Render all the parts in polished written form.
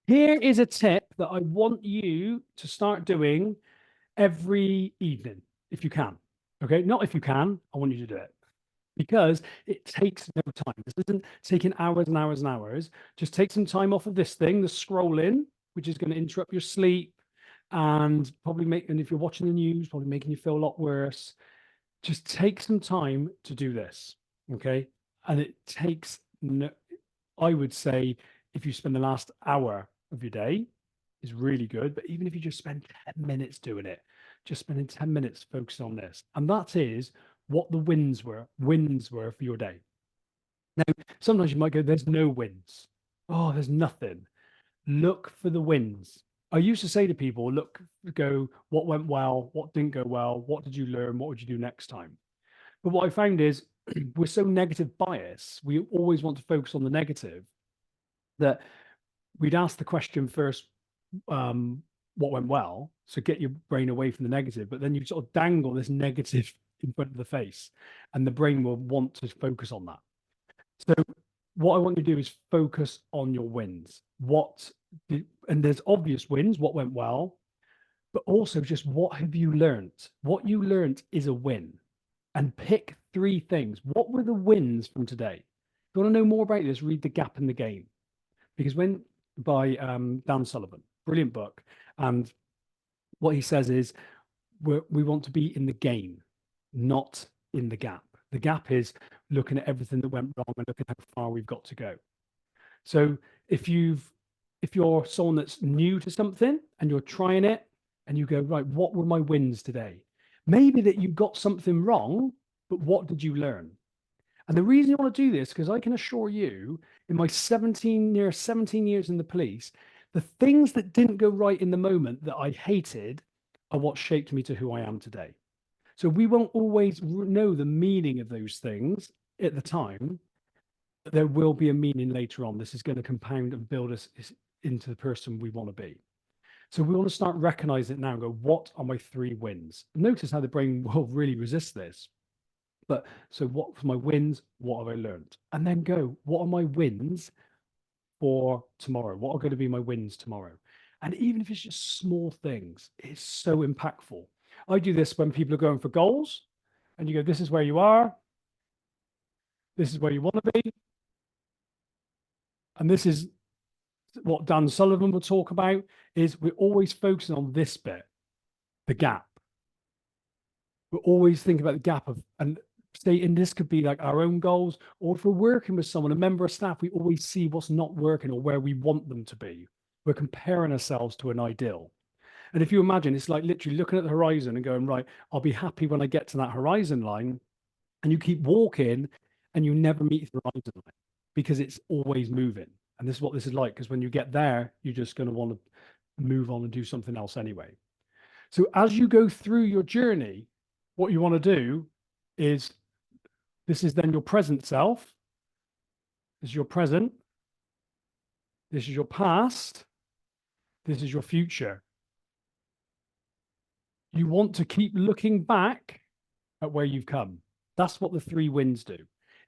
Here is a tip that I want you to start doing every evening, if you can. Okay, not if you can, I want you to do it because it takes no time. This isn't taking hours and hours and hours. Just take some time off of this thing, the scrolling, which is going to interrupt your sleep and probably make, and if you're watching the news, probably making you feel a lot worse. Just take some time to do this. Okay. And it takes, no, I would say, if you spend the last hour of your day, is really good. But even if you just spend 10 minutes doing it, just spending 10 minutes focusing on this. And that is what the wins were for your day. Now, sometimes you might go, there's no wins. Oh, there's nothing. Look for the wins. I used to say to people, look, go, what went well, what didn't go well, what did you learn, what would you do next time? But what I found is we're so negative bias. We always want to focus on the negative that we'd ask the question first, what went well? So get your brain away from the negative, but then you sort of dangle this negative in front of the face, and the brain will want to focus on that. So what I want you to do is focus on your wins. And there's obvious wins, what went well, but also just what have you learned? What you learned is a win. And pick three things. What were the wins from today? If you want to know more about this, read The Gap in the Game. Because when by Dan Sullivan, brilliant book. And what he says is we want to be in the game, not in the gap. The gap is looking at everything that went wrong and looking how far we've got to go. So if you're someone that's new to something and you're trying it and you go, right, what were my wins today? Maybe that you got something wrong, but what did you learn? And the reason you want to do this, because I can assure you, in my 17 years in the police, the things that didn't go right in the moment that I hated are what shaped me to who I am today. So we won't always know the meaning of those things at the time, but there will be a meaning later on. This is going to compound and build us into the person we want to be. So we want to start recognizing it now and go, what are my three wins? Notice how the brain will really resist this. But so what for my wins? What have I learned? And then go, what are my wins for tomorrow? What are going to be my wins tomorrow? And even if it's just small things, it's so impactful. I do this when people are going for goals and you go, this is where you are. This is where you want to be. And this is what Dan Sullivan will talk about is we're always focusing on this bit, the gap. We're always thinking about the gap of, and and this could be like our own goals, or if we're working with someone, a member of staff, we always see what's not working or where we want them to be. We're comparing ourselves to an ideal. And if you imagine, it's like literally looking at the horizon and going, right, I'll be happy when I get to that horizon line. And you keep walking and you never meet the horizon line because it's always moving. And this is what this is like, because when you get there, you're just going to want to move on and do something else anyway. So as you go through your journey, what you want to do is this is then your present self. This is your present. This is your past. This is your future. You want to keep looking back at where you've come. That's what the three wins do.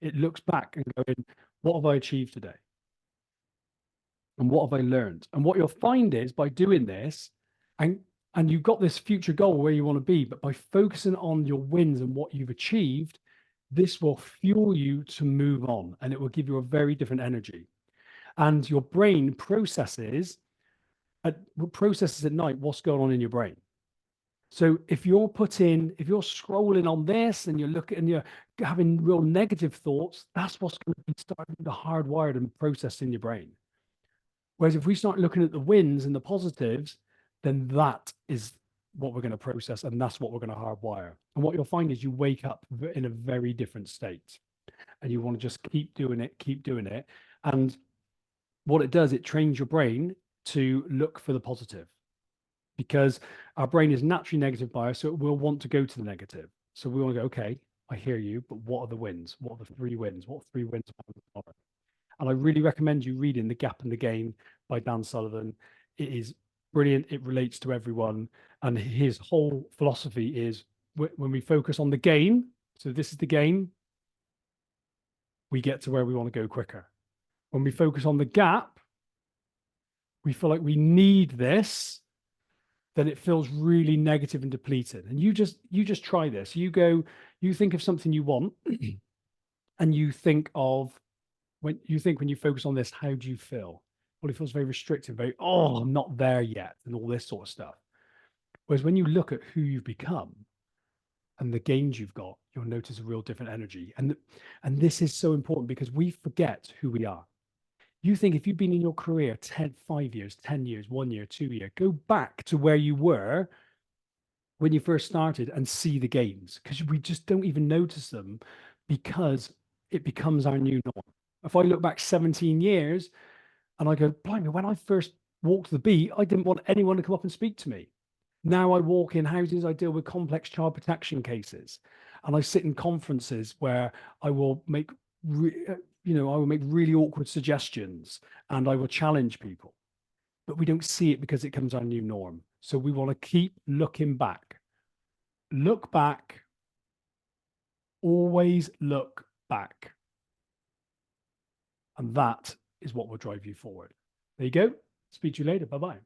It looks back and going, what have I achieved today? And what have I learned? And what you'll find is by doing this, and you've got this future goal where you want to be, but by focusing on your wins and what you've achieved, this will fuel you to move on and it will give you a very different energy. And your brain processes at night what's going on in your brain. So if you're scrolling on this and you're looking and you're having real negative thoughts, that's what's going to be starting to hardwired and process in your brain. Whereas if we start looking at the wins and the positives, then that is what we're going to process and that's what we're going to hardwire. And what you'll find is you wake up in a very different state and you want to just keep doing it. And what it does, it trains your brain to look for the positive because our brain is naturally negative bias. So it will want to go to the negative. So we want to go, okay, I hear you, but what are the wins? What are the three wins? What three wins? And I really recommend you reading The Gap in the Game by Dan Sullivan. It is brilliant. It relates to everyone. And his whole philosophy is when we focus on the gain, so this is the gain, we get to where we want to go quicker. When we focus on the gap, we feel like we need this, then it feels really negative and depleted. And you just try this. You think of something you want, and you think of when you focus on this, how do you feel? Well, it feels very restrictive, very, oh, I'm not there yet, and all this sort of stuff. Whereas when you look at who you've become and the gains you've got, you'll notice a real different energy. And this is so important because we forget who we are. You think if you've been in your career 5 years, 10 years, 1 year, 2 year, go back to where you were when you first started and see the gains, because we just don't even notice them because it becomes our new norm. If I look back 17 years and I go, blimey, when I first walked the beat, I didn't want anyone to come up and speak to me. Now I walk in houses, I deal with complex child protection cases, and I sit in conferences where I will make, I will make really awkward suggestions and I will challenge people. But we don't see it because it becomes our new norm. So we want to keep looking back. Look back. Always look back. And that is what will drive you forward. There you go. Speak to you later. Bye-bye.